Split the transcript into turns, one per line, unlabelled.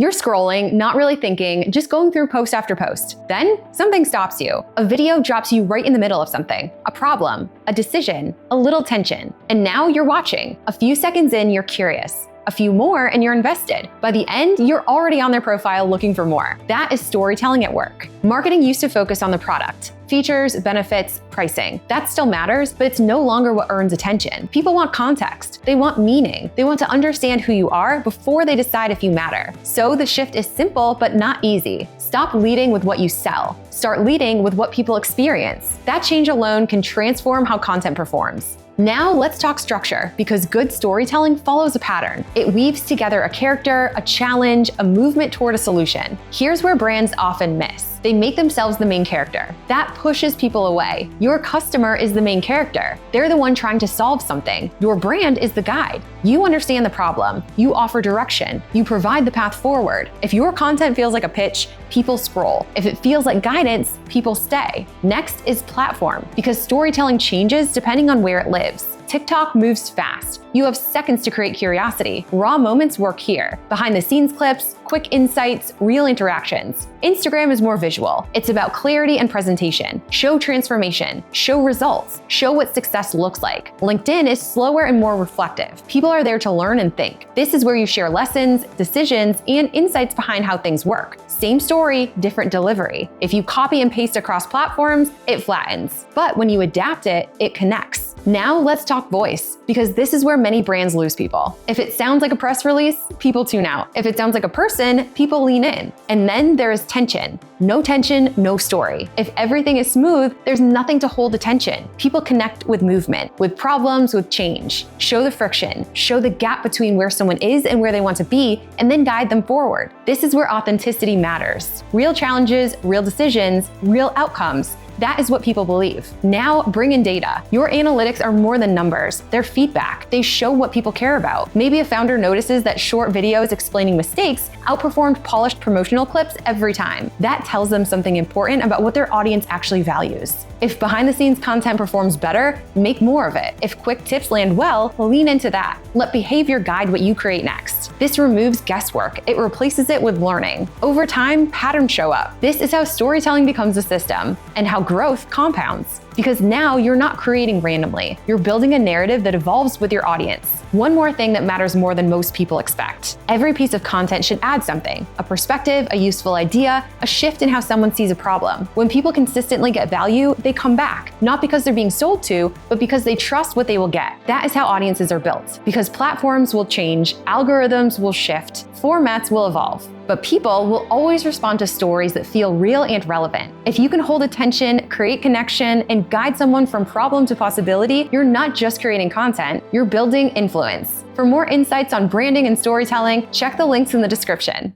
You're scrolling, not really thinking, just going through post after post. Then something stops you. A video drops you right in the middle of something. A problem, a decision, a little tension. And now you're watching. A few seconds in, you're curious. A few more and you're invested. By the end, you're already on their profile looking for more. That is storytelling at work. Marketing used to focus on the product, features, benefits, pricing. That still matters, but it's no longer what earns attention. People want context. They want meaning. They want to understand who you are before they decide if you matter. So the shift is simple, but not easy. Stop leading with what you sell. Start leading with what people experience. That change alone can transform how content performs. Now let's talk structure, because good storytelling follows a pattern. It weaves together a character, a challenge, a movement toward a solution. Here's where brands often miss. They make themselves the main character. That pushes people away. Your customer is the main character. They're the one trying to solve something. Your brand is the guide. You understand the problem. You offer direction. You provide the path forward. If your content feels like a pitch, people scroll. If it feels like guidance, people stay. Next is platform, because storytelling changes depending on where it lives. TikTok moves fast. You have seconds to create curiosity. Raw moments work here. Behind the scenes clips, quick insights, real interactions. Instagram is more visual. It's about clarity and presentation. Show transformation. Show results. Show what success looks like. LinkedIn is slower and more reflective. People are there to learn and think. This is where you share lessons, decisions, and insights behind how things work. Same story, different delivery. If you copy and paste across platforms, it flattens. But when you adapt it, it connects. Now let's talk voice, because this is where many brands lose people. If it sounds like a press release, people tune out. If it sounds like a person, people lean in. And then there is tension. No tension, no story. If everything is smooth, there's nothing to hold attention. People connect with movement, with problems, with change. Show the friction, show the gap between where someone is and where they want to be, and then guide them forward. This is where authenticity matters. Real challenges, real decisions, real outcomes. That is what people believe. Now bring in data. Your analytics are more than numbers. They're feedback. They show what people care about. Maybe a founder notices that short videos explaining mistakes outperformed polished promotional clips every time. That tells them something important about what their audience actually values. If behind the scenes content performs better, make more of it. If quick tips land well, lean into that. Let behavior guide what you create next. This removes guesswork. It replaces it with learning. Over time, patterns show up. This is how storytelling becomes a system, and how growth compounds. Because now you're not creating randomly. You're building a narrative that evolves with your audience. One more thing that matters more than most people expect. Every piece of content should add something: a perspective, a useful idea, a shift in how someone sees a problem. When people consistently get value, they come back, not because they're being sold to, but because they trust what they will get. That is how audiences are built. Because platforms will change, algorithms will shift, formats will evolve. But people will always respond to stories that feel real and relevant. If you can hold attention, create connection, and guide someone from problem to possibility, you're not just creating content, you're building influence. For more insights on branding and storytelling, check the links in the description.